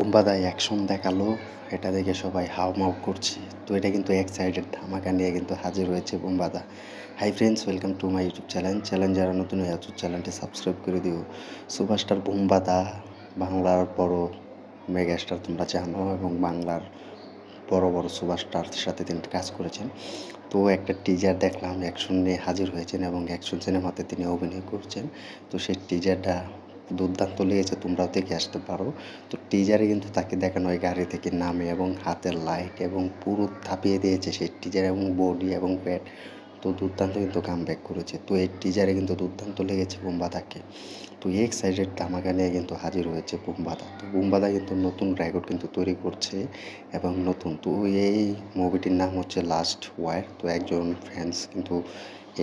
বুম্বাদা action দেখালো, এটা দেখে সবাই হাউমাউ করছে। তো এটা কিন্তু এক্সাইটেড ধামাকা নিয়ে কিন্তু হাজির হয়েছে বুম্বাদা। Hi friends, welcome to my YouTube channel যারা নতুন হয়ে আছো চ্যানেলটি সাবস্ক্রাইব করে দিও। সুপারস্টার বুম্বাদা বাংলার বড় মেগাস্টার তোমরা জানো, এবং বাংলার বড় বড় সুপারস্টারের সাথে তিনি কাজ করেছেন। তো একটা টিজার দেখলাম, অ্যাকশন নিয়ে হাজির হয়েছেন এবং অ্যাকশন সিনেমাতে তিনি অভিনয় করছেন। তো সেই টিজারটা দুর্দান্ত লেগেছে, তোমরাও দেখে আসতে পারো। তো টিজারে কিন্তু তাকে দেখানো হয় গাড়ি থেকে নামে এবং হাতের লাইট এবং পুরো থাপিয়ে দিয়েছে সেই টিজার, এবং বডি এবং প্যাট। তো দুর্দান্ত কিন্তু কামব্যাক করেছে। তো এই টিজারে কিন্তু দুর্দান্ত লেগেছে বুম্বাদাকে। তো এক্সাইটেড ধামাকা নিয়ে কিন্তু হাজির হয়েছে বুম্বাদা। তো বুম্বাদা কিন্তু নতুন রেকর্ড কিন্তু তৈরি করছে এবং নতুন। তো এই মুভিটির নাম হচ্ছে লাস্ট ওয়ার। তো একজন ফ্যান্স কিন্তু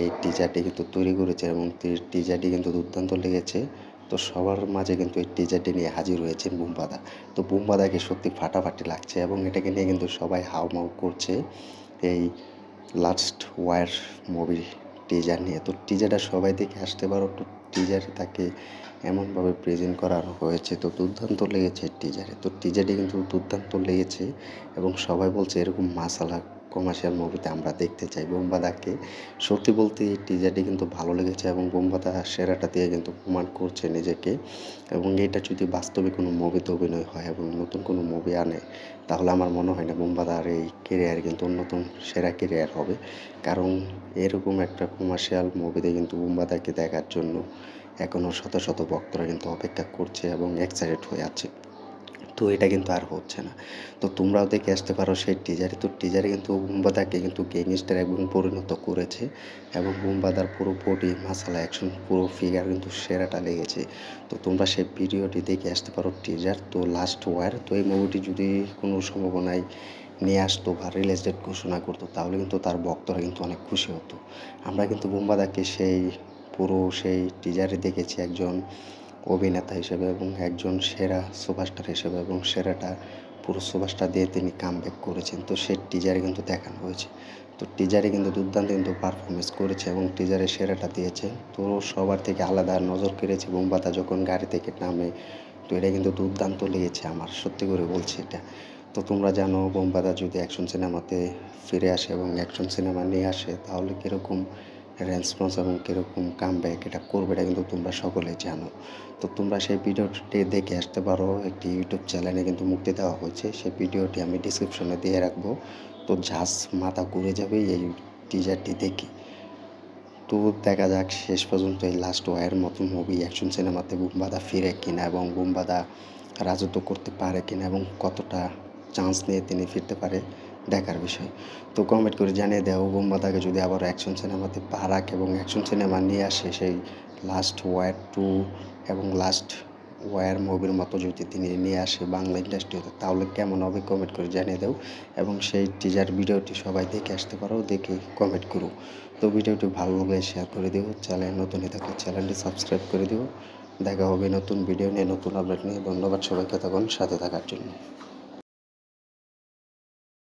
এই টিজারটি কিন্তু তৈরি করেছে এবং টিজারটি কিন্তু দুর্দান্ত লেগেছে। তো সবার মাঝে কিন্তু এই টিজারটি নিয়ে হাজির হয়েছেন বুম্বাদা। তো বুম্বাদাকে সত্যি ফাটাফাটি লাগছে এবং এটাকে নিয়ে কিন্তু সবাই হাউমাউ করছে এই লাস্ট ওয়ার মুভির টিজার নিয়ে। তো টিজারটা সবাই দেখে আসতে পারো। তো টিজারে তাকে এমনভাবে প্রেজেন্ট করা হয়েছে, তো দুর্দান্ত লেগেছে টিজারে। তো টিজারটি কিন্তু দুর্দান্ত লেগেছে এবং সবাই বলছে এরকম মাসালা কমার্শিয়াল মুভিতে আমরা দেখতে চাই বুম্বাদাকে। সত্যি বলতে এই টিজারটি কিন্তু ভালো লেগেছে এবং বুম্বাদা সেরাটা দিয়ে কিন্তু প্রমাণ করছে নিজেকে। এবং এটা যদি বাস্তবে কোনো মুভিতে অভিনয় হয় এবং নতুন কোনো মুভি আনে, তাহলে আমার মনে হয় না বুম্বাদার এই কেরিয়ার কিন্তু অন্যতম সেরা কেরিয়ার হবে। কারণ এরকম একটা কমার্শিয়াল মুভিতে কিন্তু বুম্বাদাকে দেখার জন্য এখনও শত শত ভক্তরা কিন্তু অপেক্ষা করছে এবং এক্সাইটেড হয়ে আছে। তো এটা কিন্তু আর হচ্ছে না। তো তোমরাও দেখে আসতে পারো সেই টিজারে। তো টিজারে কিন্তু বুম্বাদাকে কিন্তু গ্যাংস্টার এবং পরিণত করেছে এবং বুম্বাদার পুরো বডি মাসালা অ্যাকশন পুরো ফিগার কিন্তু সেরাটা লেগেছে। তো তোমরা সেই ভিডিওটি দেখে আসতে পারো টিজার। তো লাস্ট ওয়ার, তো এই মুভিটি যদি কোনো সম্ভাবনায় নিয়ে আসতো বা রিলিজ ডেট ঘোষণা করতো, তাহলে কিন্তু তার ভক্তরা কিন্তু অনেক খুশি হতো। আমরা কিন্তু বুম্বাদাকে সেই টিজারে দেখেছি একজন অভিনেতা হিসেবে এবং একজন সেরা সুপারস্টার হিসেবে, এবং সেরাটা পুরো সুপারস্টার দিয়ে তিনি কামব্যাক করেছেন। তো সেই টিজারে কিন্তু দেখানো হয়েছে। তো টিজারে কিন্তু দুর্দান্ত কিন্তু পারফরমেন্স করেছে এবং টিজারে সেরাটা দিয়েছে। তো সবার থেকে আলাদা নজর কেড়েছে বুম্বাদা যখন গাড়ি থেকে নামে। তো এটা কিন্তু দুর্দান্ত লেগেছে আমার, সত্যি করে বলছি এটা। তো তোমরা জানো বুম্বাদা যদি অ্যাকশন সিনেমাতে ফিরে আসে এবং অ্যাকশন সিনেমা নিয়ে আসে, তাহলে কীরকম রেসপন্স এবং কীরকম কামব্যাক এটা করবে, এটা কিন্তু তোমরা সকলেই জানো। তো তোমরা সেই ভিডিওটি দেখে আসতে পারো, একটি ইউটিউব চ্যানেলে কিন্তু মুক্তি দেওয়া হয়েছে। সেই ভিডিওটি আমি ডিসক্রিপশনে দিয়ে রাখবো। তো জাস্ট মাথা ঘুরে যাবে এই টিজারটি দেখে। তো দেখা যাক শেষ পর্যন্ত এই লাস্ট ওয়ারের মতো মুভি অ্যাকশন সিনেমাতে বুম্বাদা ফিরে কিনা এবং বুম্বাদা রাজত্ব করতে পারে কিনা এবং কতটা চান্স নিয়ে তিনি ফিরতে পারে, দেখার বিষয়। তো কমেন্ট করে জানিয়ে দাও বুম্বাদাকে যদি আবার অ্যাকশন সিনেমাতে পা রাখে এবং অ্যাকশন সিনেমা নিয়ে আসে সেই লাস্ট ওয়ার 2 এবং লাস্ট ওয়ার মুভির মতো যদি তিনি নিয়ে আসে বাংলা ইন্ডাস্ট্রিতে, তাহলে কেমন হবে কমেন্ট করে জানিয়ে দাও। এবং সেই টিজার ভিডিওটি সবাই দেখে আসতে পারো, দেখে কমেন্ট করো। তো ভিডিওটি ভালো লাগলে শেয়ার করে দিও, চ্যানেল নতুন হয়ে থাকলে চ্যানেলটি সাবস্ক্রাইব করে দিও। দেখা হবে নতুন ভিডিও নিয়ে, নতুন আপডেট নিয়ে। ধন্যবাদ সবাইকে তখন সাথে থাকার জন্য।